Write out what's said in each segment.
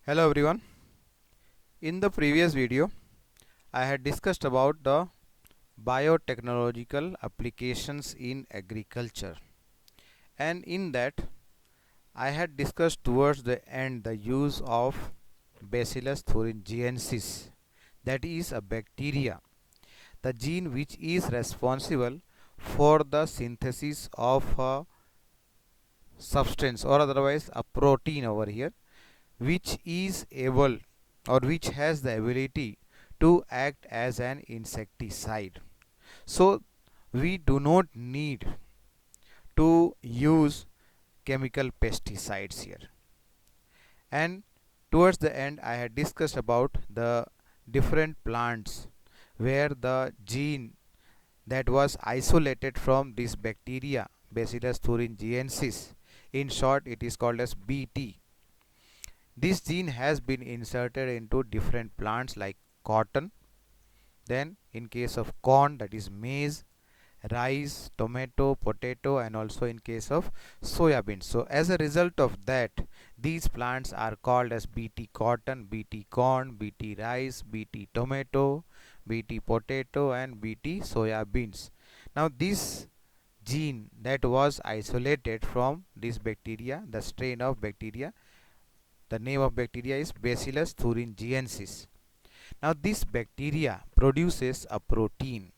Hello everyone. In the previous video, I had discussed about the biotechnological applications in agriculture, and in that I had discussed towards the end the use of Bacillus thuringiensis, that is a bacteria, the gene which is responsible for the synthesis of a substance or otherwise a protein over here, which is able or which has the ability to act as an insecticide. So we do not need to use chemical pesticides here. And towards the end I had discussed about the different plants where the gene that was isolated from this bacteria Bacillus thuringiensis, in short it is called as BT. This gene has been inserted into different plants like cotton, then in case of corn, that is maize, rice, tomato, potato, and also in case of soya beans. So as a result of that, these plants are called as BT cotton, BT corn, BT rice, BT tomato, BT potato, and BT soya beans. Now this gene that was isolated from this bacteria, the strain of bacteria, the name of bacteria is Bacillus thuringiensis. Now this bacteria produces a protein.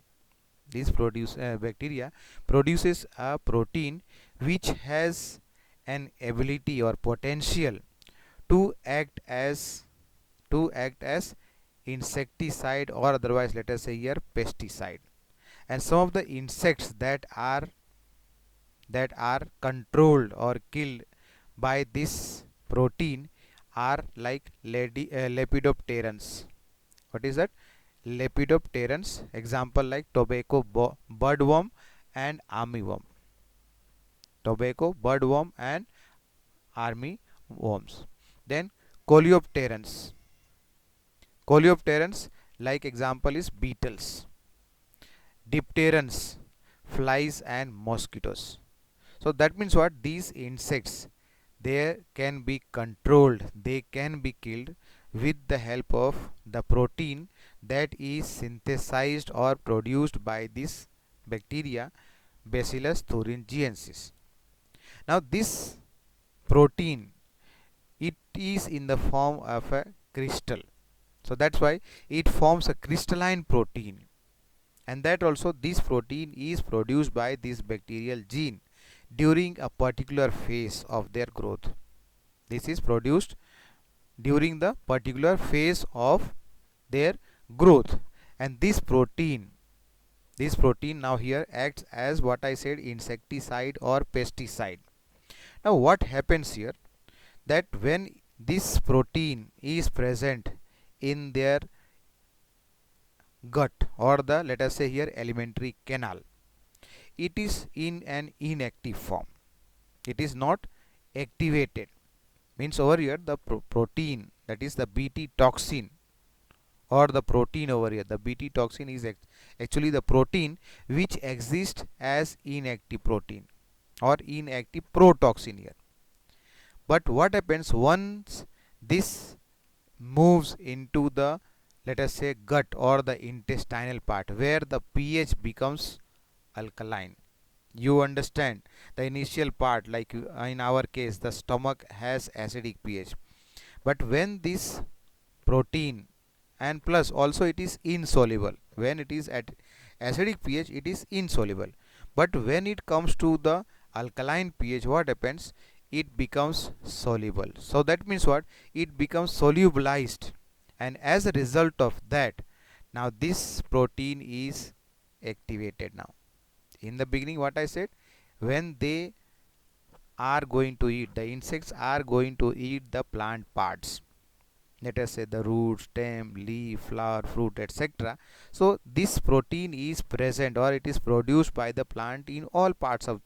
Bacteria produces a protein which has an ability or potential to act as insecticide, or otherwise let us say here pesticide. And some of the insects that are controlled or killed by this protein are like Lepidopterans. What is that? Lepidopterans. Example like tobacco birdworm and armyworm. Tobacco birdworm and army worms. Then Coleopterans. Coleopterans, like example is beetles. Dipterans, flies and mosquitoes. So that means what? These insects, they can be controlled, they can be killed with the help of the protein that is synthesized or produced by this bacteria Bacillus thuringiensis. Now this protein, it is in the form of a crystal, so that's why it forms a crystalline protein, and that also this protein is produced by this bacterial gene during a particular phase of their growth. This is produced during the particular phase of their growth, and this protein now here acts as what I said, insecticide or pesticide. Now what happens here, that when this protein is present in their gut, or the let us say here alimentary canal, it is in an inactive form, it is not activated. Means over here the protein, that is the BT toxin, or the protein over here, the BT toxin is actually the protein which exists as inactive protein or inactive protoxin here. But what happens once this moves into the, let us say, gut or the intestinal part, where the pH becomes alkaline? You understand, the initial part, like in our case the stomach has acidic pH, but when this protein, and plus also it is insoluble, when it is at acidic pH it is insoluble, but when it comes to the alkaline pH, what happens, it becomes soluble. So that means what, it becomes solubilized, and as a result of that, now this protein is activated. Now in the beginning what I said, when they are going to eat, the insects are going to eat the plant parts, let us say the root, stem, leaf, flower, fruit, etc. So this protein is present or it is produced by the plant in all parts of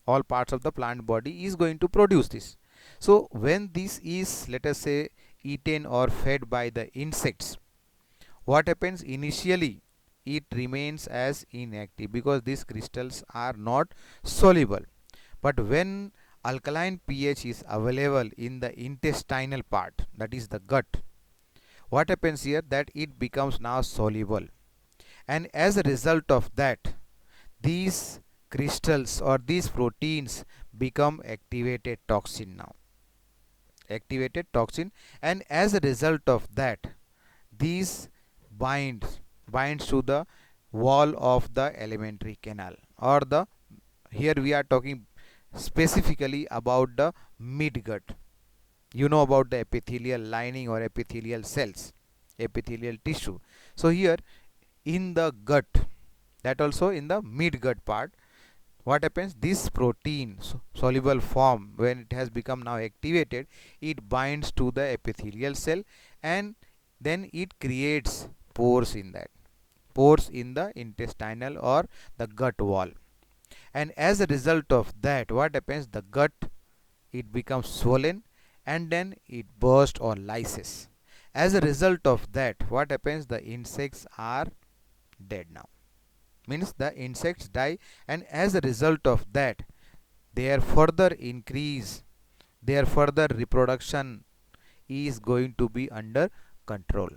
the plant body is going to produce this. So when this is, let us say, eaten or fed by the insects, what happens, initially it remains as inactive because these crystals are not soluble. But when alkaline pH is available in the intestinal part, that is the gut, what happens here that it becomes now soluble, and as a result of that these crystals or these proteins become activated toxin now, activated toxin, and as a result of that these binds to the wall of the alimentary canal, or the, here we are talking specifically about the midgut. You know about the epithelial lining or epithelial cells, epithelial tissue. So here in the gut, that also in the midgut part, what happens, this protein soluble form, when it has become now activated, it binds to the epithelial cell, and then it creates pores in that, pores in the intestinal or the gut wall, and as a result of that what happens, the gut, it becomes swollen, and then it bursts or lyses. As a result of that what happens, the insects are dead now, means the insects die, and as a result of that their further increase, their further reproduction is going to be under control.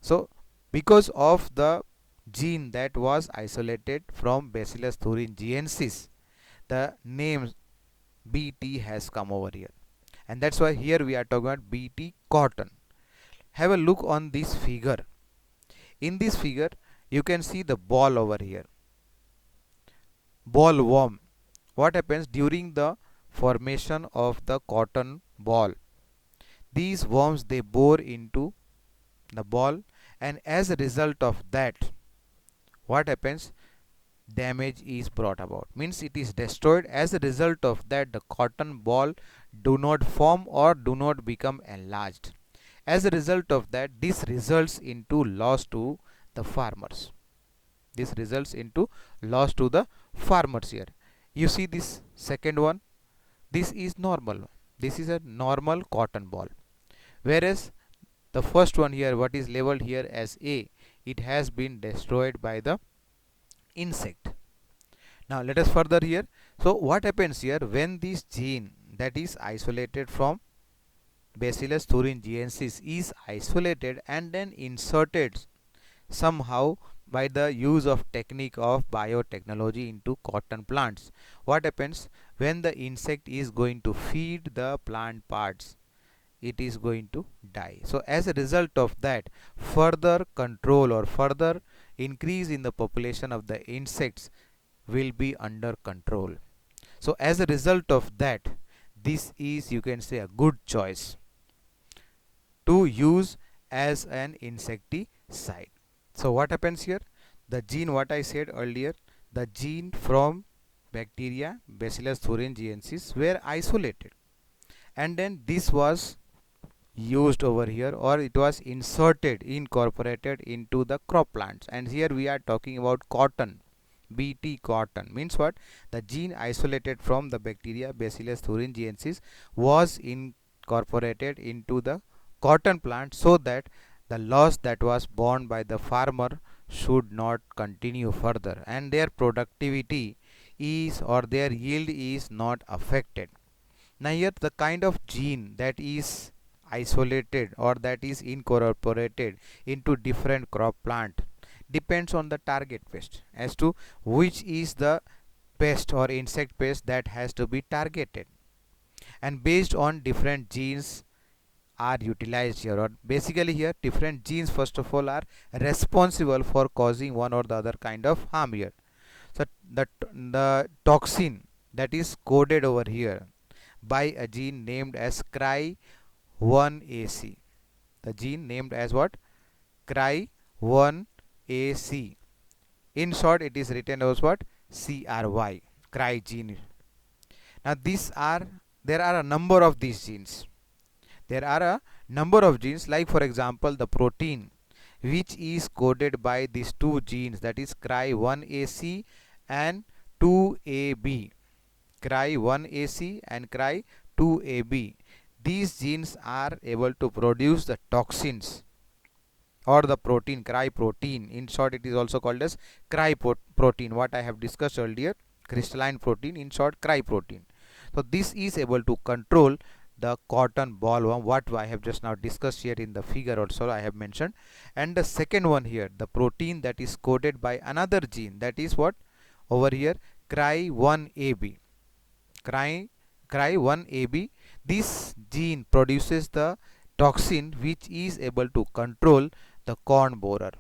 So because of the gene that was isolated from Bacillus thuringiensis, the name BT has come over here, and that's why here we are talking about BT cotton. Have a look on this figure. In this figure you can see the ball over here, ball worm. What happens during the formation of the cotton ball, these worms they bore into the ball, and as a result of that what happens, damage is brought about, means it is destroyed. As a result of that the cotton ball do not form or do not become enlarged. As a result of that this results into loss to the farmers, this results into loss to the farmers. Here you see this second one, this is normal, this is a normal cotton ball, whereas the first one here, what is labeled here as A, it has been destroyed by the insect. Now let us further here. So what happens here, when this gene that is isolated from Bacillus thuringiensis is isolated and then inserted somehow by the use of technique of biotechnology into cotton plants, what happens, when the insect is going to feed the plant parts, it is going to die. So as a result of that further control or further increase in the population of the insects will be under control. So as a result of that this is, you can say, a good choice to use as an insecticide. So what happens here, the gene what I said earlier, the gene from bacteria Bacillus thuringiensis were isolated, and then this was used over here, or it was inserted, incorporated into the crop plants, and here we are talking about cotton, BT cotton, means what, the gene isolated from the bacteria Bacillus thuringiensis was incorporated into the cotton plant, so that the loss that was borne by the farmer should not continue further, and their productivity is, or their yield is not affected. Now here the kind of gene that is isolated or that is incorporated into different crop plant depends on the target pest, as to which is the pest or insect pest that has to be targeted, and based on different genes are utilized here, or basically here different genes first of all are responsible for causing one or the other kind of harm here. So the toxin that is coded over here by a gene named as Cry1AC, the gene named as what, Cry1AC, in short it is written as what, CRY, Cry gene. Now there are a number of these genes, there are a number of genes, like for example the protein which is coded by these two genes, that is Cry1AC and 2AB, Cry1AC and Cry2AB. These genes are able to produce the toxins or the protein, cry protein. In short it is also called as cry protein, what I have discussed earlier, crystalline protein, in short cry protein. So this is able to control the cotton bollworm, what I have just now discussed here in the figure also I have mentioned. And the second one here, the protein that is coded by another gene, that is what over here, Cry1AB. Cry1AB, this gene produces the toxin which is able to control the corn borer,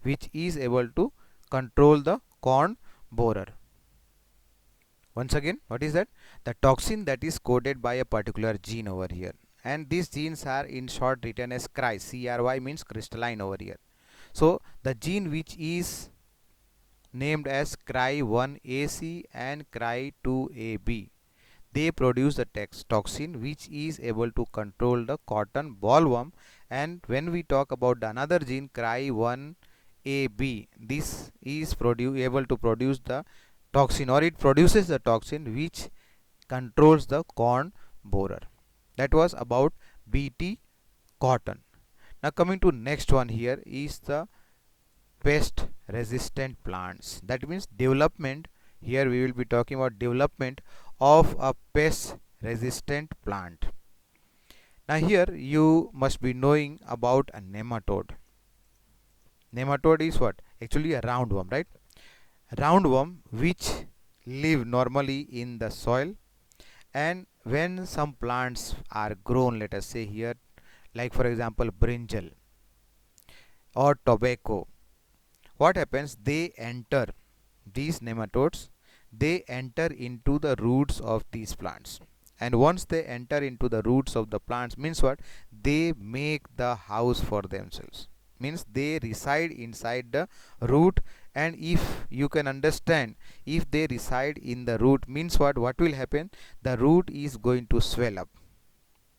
which is able to control the corn borer. Once again, what is that? The toxin that is coded by a particular gene over here. And these genes are in short written as CRY. CRY means crystalline over here. So the gene which is named as Cry1AC and Cry2AB, they produce the toxin which is able to control the cotton bollworm. And when we talk about the another gene, Cry1AB, this is able to produce the toxin, or it produces the toxin which controls the corn borer. That was about Bt cotton. Now coming to next one here is the pest resistant plants. That means development. Here we will be talking about development of a pest resistant plant. Now here you must be knowing about a nematode. Nematode is what? Actually a roundworm, right? Roundworm which live normally in the soil, and when some plants are grown, let us say here, like for example brinjal or tobacco, what happens? They enter, these nematodes, they enter into the roots of these plants. And once they enter into the roots of the plants, means what? They make the house for themselves, means they reside inside the root. And if you can understand, if they reside in the root, means what will happen? The root is going to swell up,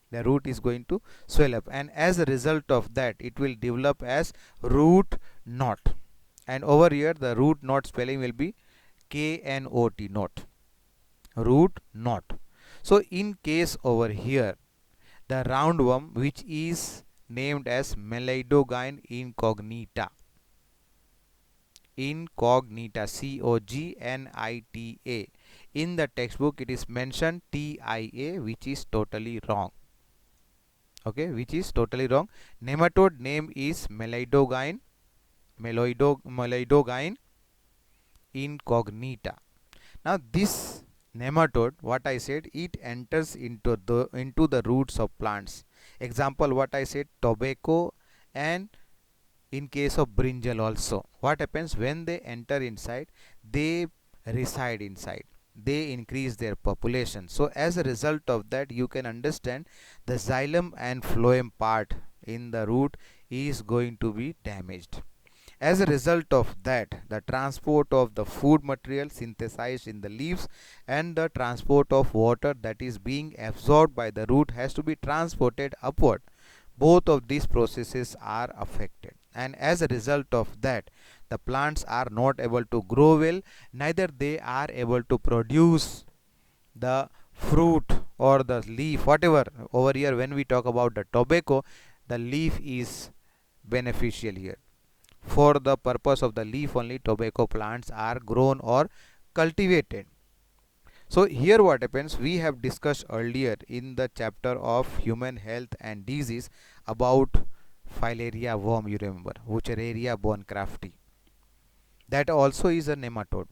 the root is going to swell up, and as a result of that it will develop as root knot. And over here the root knot spelling will be KNOT, knot, root knot. So in case over here, the roundworm which is named as Melidogyne incognita, COGNITA, in the textbook it is mentioned TIA, which is totally wrong. Okay, which is totally wrong. Nematode name is Melidogyne incognita. Now this nematode, what I said, it enters into the roots of plants. Example, what I said, tobacco, and in case of brinjal also. What happens? When they enter inside, they reside inside, they increase their population. So as a result of that, you can understand the xylem and phloem part in the root is going to be damaged. As a result of that, the transport of the food material synthesized in the leaves and the transport of water that is being absorbed by the root has to be transported upward. Both of these processes are affected, and as a result of that, the plants are not able to grow well, neither they are able to produce the fruit or the leaf, whatever. Over here when we talk about the tobacco, the leaf is beneficial here. For the purpose of the leaf only, tobacco plants are grown or cultivated. So here what happens, we have discussed earlier in the chapter of human health and disease about filaria worm, you remember, Wuchereria boncrafti. That also is a nematode,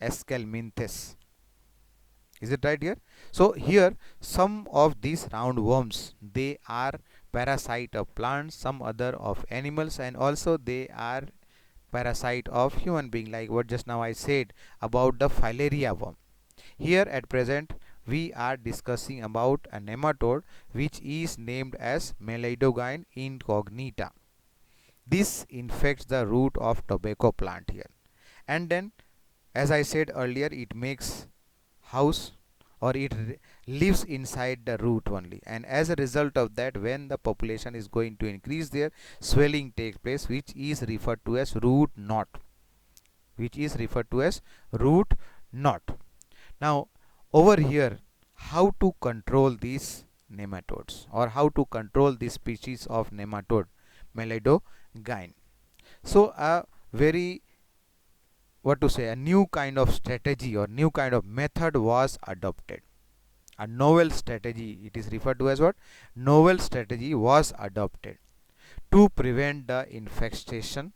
Escalminthes. Is it right here? So here some of these roundworms, they are parasite of plants, some other of animals, and also they are parasite of human being, like what just now I said about the filaria worm. Here at present we are discussing about a nematode which is named as Melidogyne incognita. This infects the root of tobacco plant here, and then as I said earlier, it makes house, or it lives inside the root only, and as a result of that, when the population is going to increase there, swelling takes place, which is referred to as root knot, Now over here, how to control these nematodes, or how to control this species of nematode Melidogyne? So a very what to say, a new kind of strategy or new kind of method was adopted. A novel strategy, it is referred to as what? Novel strategy was adopted to prevent the infestation,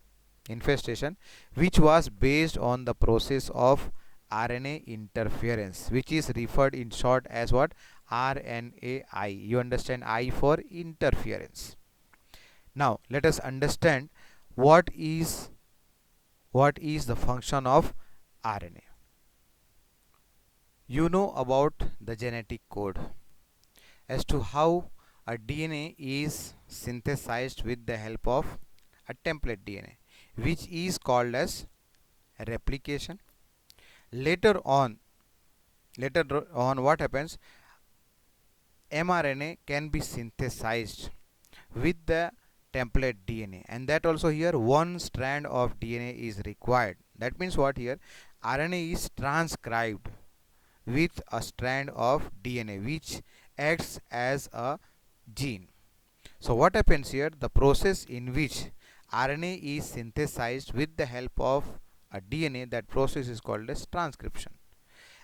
which was based on the process of RNA interference, which is referred in short as what? RNAi. You understand, I for interference. Now let us understand what is the function of RNA. You know about the genetic code as to how a DNA is synthesized with the help of a template DNA, which is called as replication. Later on, what happens? mRNA can be synthesized with the template DNA, and that also here one strand of DNA is required. That means what here? RNA is transcribed with a strand of DNA which acts as a gene. So what happens here? The process in which RNA is synthesized with the help of a DNA, that process is called as transcription.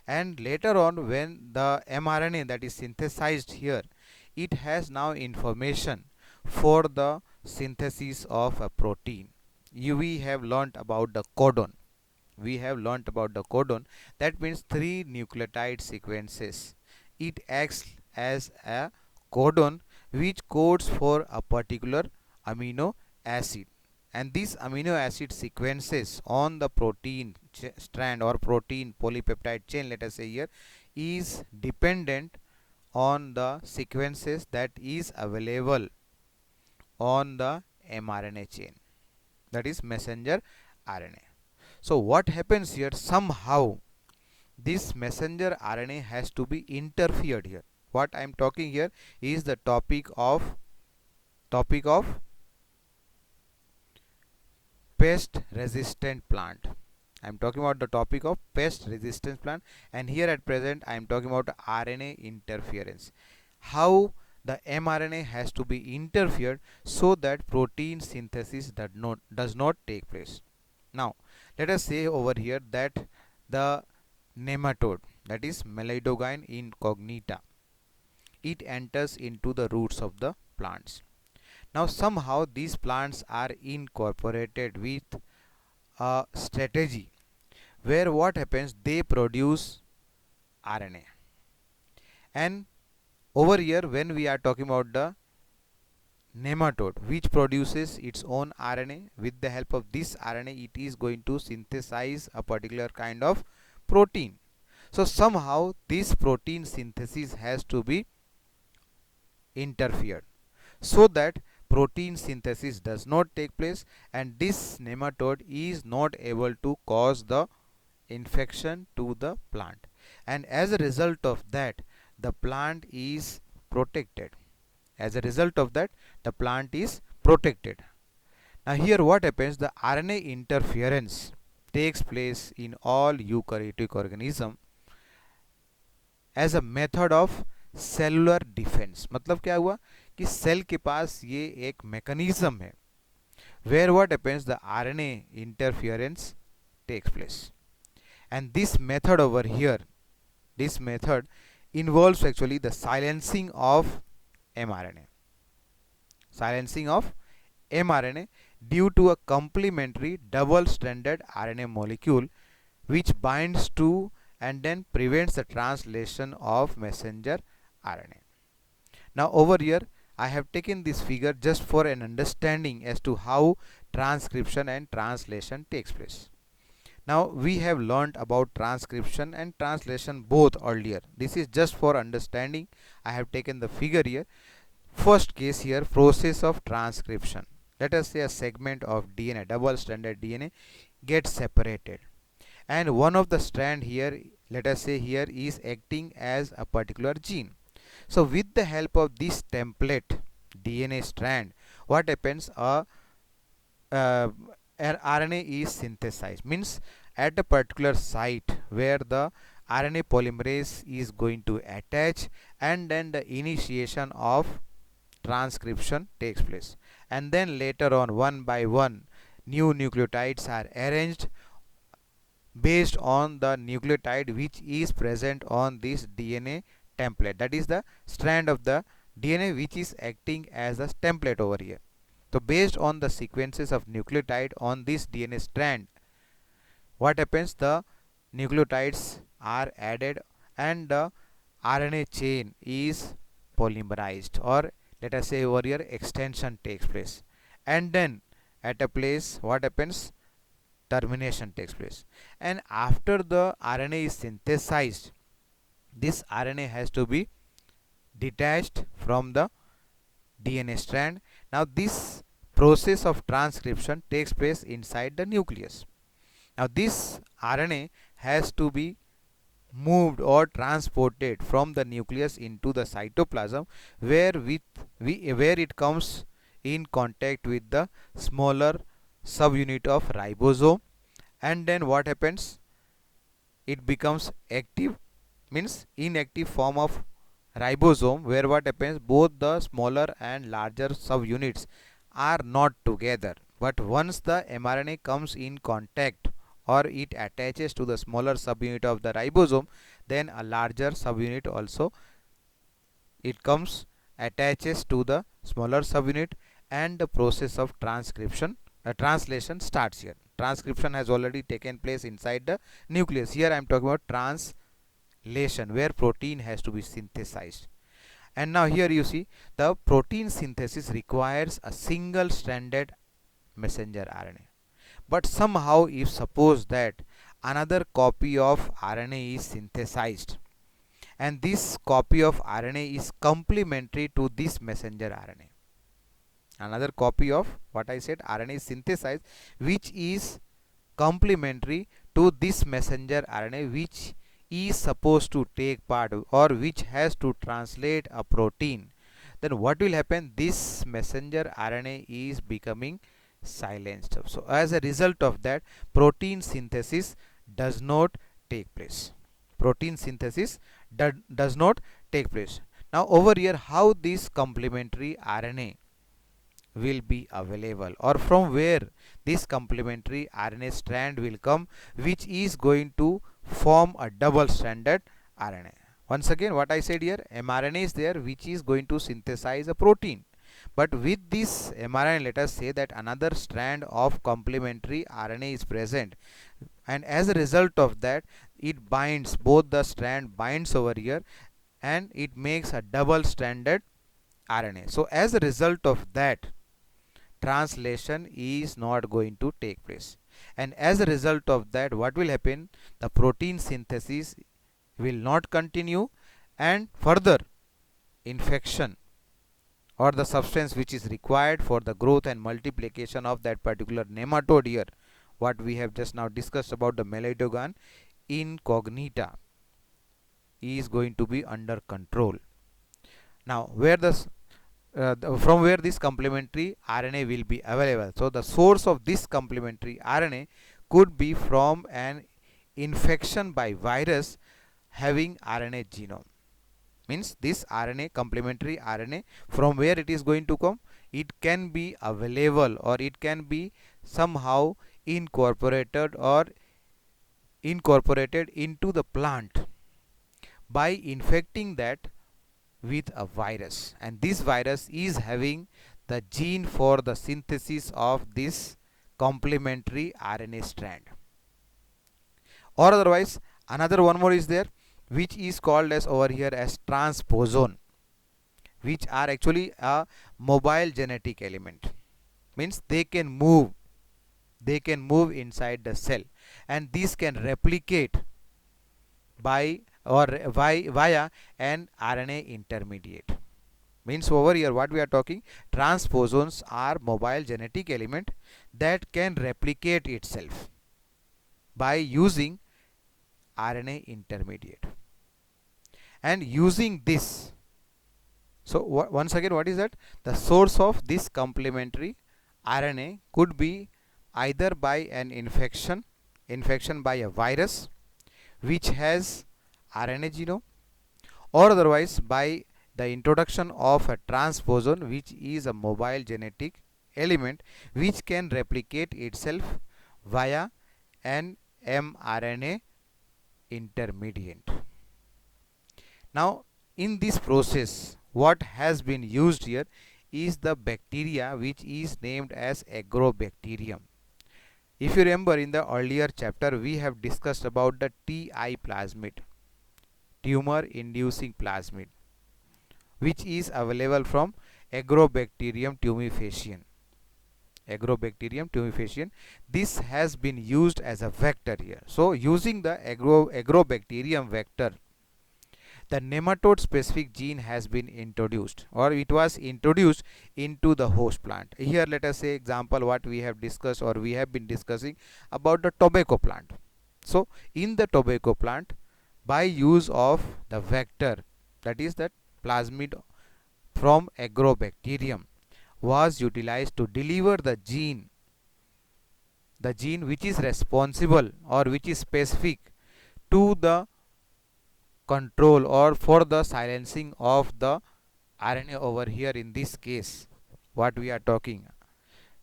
And later on, when the mRNA that is synthesized here, it has now information for the synthesis of a protein. We have learnt about the codon. That means 3 nucleotide sequences. It acts as a codon which codes for a particular amino acid, and these amino acid sequences on the protein strand or protein polypeptide chain, let us say here, is dependent on the sequences that is available on the mRNA chain, that is messenger RNA. So what happens here? Somehow this messenger RNA has to be interfered here. What I am talking here is the topic of pest resistant plant. I am talking about the topic of pest resistance plant, and here at present I am talking about RNA interference. How the mRNA has to be interfered so that protein synthesis does not take place. Now let us say over here that the nematode, that is Melidogyne incognita, it enters into the roots of the plants. Now somehow these plants are incorporated with a strategy where what happens? They produce RNA. And over here, when we are talking about the nematode which produces its own RNA, with the help of this RNA it is going to synthesize a particular kind of protein. So somehow this protein synthesis has to be interfered so that protein synthesis does not take place, and this nematode is not able to cause the infection to the plant, and as a result of that the plant is protected. Now here what happens? The RNA interference takes place in all eukaryotic organism as a method of cellular defence. मतलब क्या हुआ कि cell के पास ये एक mechanism है where what happens? The RNA interference takes place, and this method over here, this method involves actually the silencing of mRNA due to a complementary double-stranded RNA molecule which binds to and then prevents the translation of messenger RNA. Now over here I have taken this figure just for an understanding as to how transcription and translation takes place. Now we have learnt about transcription and translation both earlier. This is just for understanding. I have taken the figure here. First case here, process of transcription. Let us say a segment of DNA, double-stranded DNA, gets separated, and one of the strand here, let us say here, is acting as a particular gene. So with the help of this template DNA strand, what happens? RNA is synthesized, means at a particular site where the RNA polymerase is going to attach, and then the initiation of transcription takes place, and then later on one by one new nucleotides are arranged based on the nucleotide which is present on this DNA template. That is the strand of the DNA which is acting as a template over here. So based on the sequences of nucleotide on this DNA strand, what happens? The nucleotides are added and the RNA chain is polymerized, or let us say over here extension takes place, and then at a place what happens? Termination takes place. And after the RNA is synthesized, this RNA has to be detached from the DNA strand. Now this process of transcription takes place inside the nucleus. Now this RNA has to be moved or transported from the nucleus into the cytoplasm, where where it comes in contact with the smaller subunit of ribosome, and then what happens? It becomes active, means inactive form of ribosome, where what happens? Both the smaller and larger subunits are not together, but once the mRNA comes in contact or it attaches to the smaller subunit of the ribosome, then a larger subunit also it comes attaches to the smaller subunit, and the process of translation starts here. Transcription has already taken place inside the nucleus. Here I am talking about translation, where protein has to be synthesized. And now here you see the protein synthesis requires a single stranded messenger RNA. But somehow if suppose that another copy of RNA is synthesized, and this copy of RNA is complementary to this messenger RNA, another copy of what I said RNA is synthesized which is complementary to this messenger RNA, which is supposed to take part or which has to translate a protein, then what will happen? This messenger RNA is becoming silenced. So as a result of that, protein synthesis does not take place. Protein synthesis does not take place. Now over here, how this complementary RNA will be available, or from where this complementary RNA strand will come, which is going to form a double stranded RNA. Once again, what I said here, mRNA is there which is going to synthesize a protein, but with this mRNA, let us say that another strand of complementary RNA is present, and as a result of that, it binds, both the strand binds over here, and it makes a double stranded RNA. So as a result of that, translation is not going to take place, and as a result of that, what will happen? The protein synthesis will not continue, and further infection or the substance which is required for the growth and multiplication of that particular nematode here, what we have just now discussed about the Meloidogon incognita, is going to be under control. Now where from where this complementary RNA will be available? So the source of this complementary RNA could be from an infection by virus having RNA genome. Means this RNA, complementary RNA, from where it is going to come? It can be available, or it can be somehow incorporated into the plant by infecting that with a virus, and this virus is having the gene for the synthesis of this complementary RNA strand. Or otherwise, another one more is there, which is called as over here as transposon, which are actually a mobile genetic element. Means they can move inside the cell, and these can replicate by or via an RNA intermediate. Means over here what we are talking, transposons are mobile genetic element that can replicate itself by using RNA intermediate. And using this, so once again, what is that? The source of this complementary RNA could be either by an infection by a virus which has RNA genome, or otherwise by the introduction of a transposon, which is a mobile genetic element which can replicate itself via an mRNA intermediate. Now, in this process, what has been used here is the bacteria which is named as agrobacterium. If you remember, in the earlier chapter we have discussed about the TI plasmid, tumor inducing plasmid, which is available from Agrobacterium tumefaciens. Agrobacterium tumefaciens. This has been used as a vector here. So using the agrobacterium vector, the nematode specific gene has been introduced, or it was introduced into the host plant. Here let us say example what we have discussed, or we have been discussing about the tobacco plant. So in the tobacco plant, by use of the vector, that is that plasmid from agrobacterium, was utilized to deliver the gene which is responsible or which is specific to the control or for the silencing of the RNA over here. In this case, what we are talking,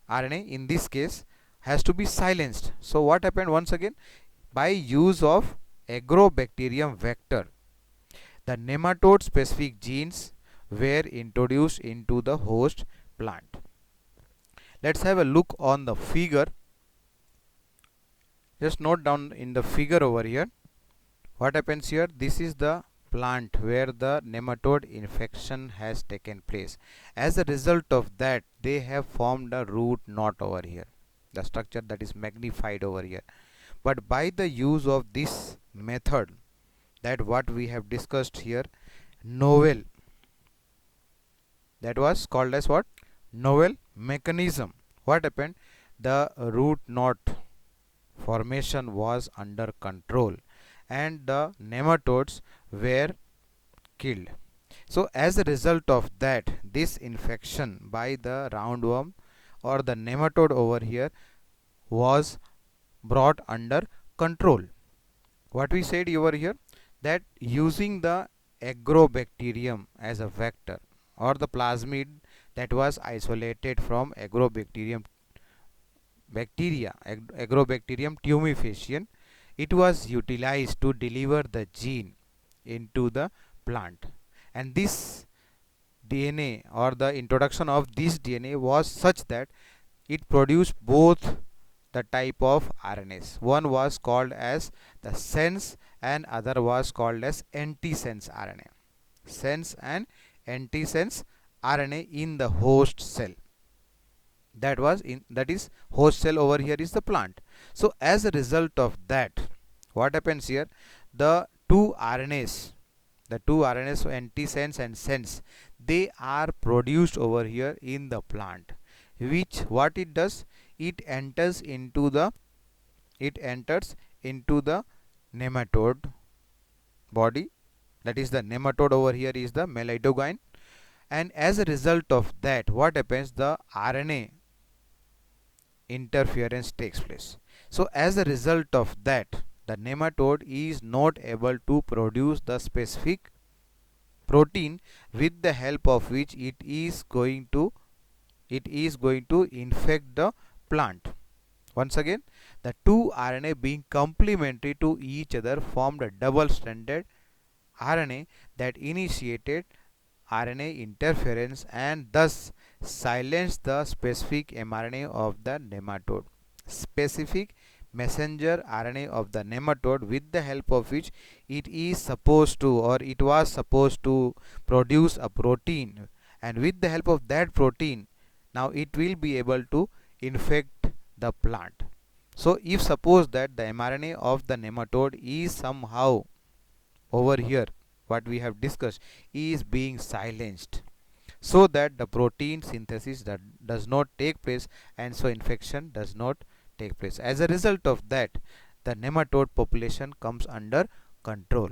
RNA in this case has to be silenced. So what happened once again? By use of agrobacterium vector, the nematode specific genes were introduced into the host plant. Let's have a look on the figure. Just note down in the figure over here what happens here. This is the plant where the nematode infection has taken place. As a result of that, they have formed a root knot over here, the structure that is magnified over here. But by the use of this method, that what we have discussed here, novel, that was called as what? Novel mechanism. What happened? The root knot formation was under control and the nematodes were killed. So as a result of that, this infection by the roundworm or the nematode over here was brought under control. What we said over here, that using the agrobacterium as a vector, or the plasmid that was isolated from agrobacterium bacteria, agrobacterium tumefaciens, it was utilized to deliver the gene into the plant. And this DNA, or the introduction of this DNA, was such that it produced both the type of RNAs. One was called as the sense and other was called as antisense RNA. Sense and antisense RNA in the host cell. That is host cell over here is the plant. So as a result of that, what happens here? The two RNAs, antisense and sense, they are produced over here in the plant, which what it does, it enters into the nematode body. That is the nematode over here is the melidogyne, and as a result of that, what happens? The RNA interference takes place. So as a result of that, the nematode is not able to produce the specific protein with the help of which it is going to infect the plant. Once again, the two RNA being complementary to each other formed a double stranded RNA that initiated RNA interference and thus silenced the specific mRNA of the nematode. Specific messenger RNA of the nematode, with the help of which it is supposed to, or it was supposed to, produce a protein, and with the help of that protein, now it will be able to infect the plant. So if suppose that the mRNA of the nematode is somehow over here, what we have discussed, is being silenced, so that the protein synthesis that does not take place, and so infection does not take place. As a result of that, the nematode population comes under control,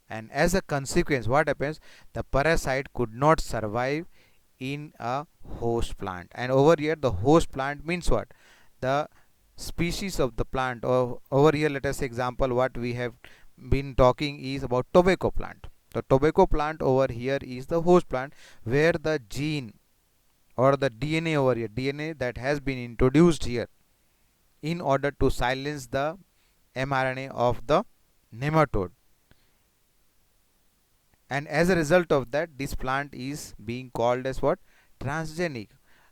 and as a consequence, what happens? The parasite could not survive in a host plant. And over here, the host plant means what? The species of the plant, or over here let us say example what we have been talking is about tobacco plant. The tobacco plant over here is the host plant, where the gene or the DNA over here, DNA that has been introduced here in order to silence the mRNA of the nematode, and as a result of that, this plant is being called as what? Transgenic.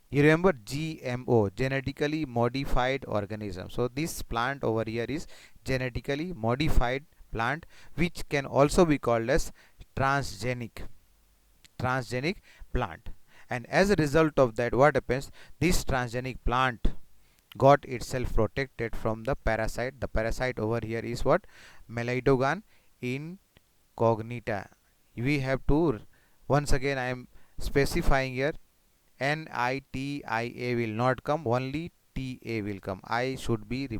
You remember GMO, genetically modified organism. So this plant over here is genetically modified plant, which can also be called as transgenic plant. And as a result of that, what happens? This transgenic plant got itself protected from the parasite. The parasite over here is what? Meloidogon incognita. We have to, once again I am specifying here, NITIA will not come, only TA will come. I should be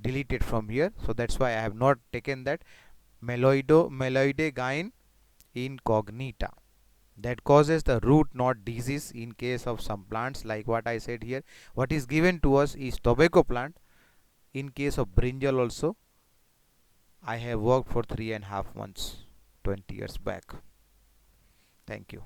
deleted from here, so that's why I have not taken that. Meloidogon incognita, that causes the root knot disease in case of some plants, like what I said here. What is given to us is tobacco plant. In case of brinjal also, I have worked for 3.5 months 20 years back. Thank you.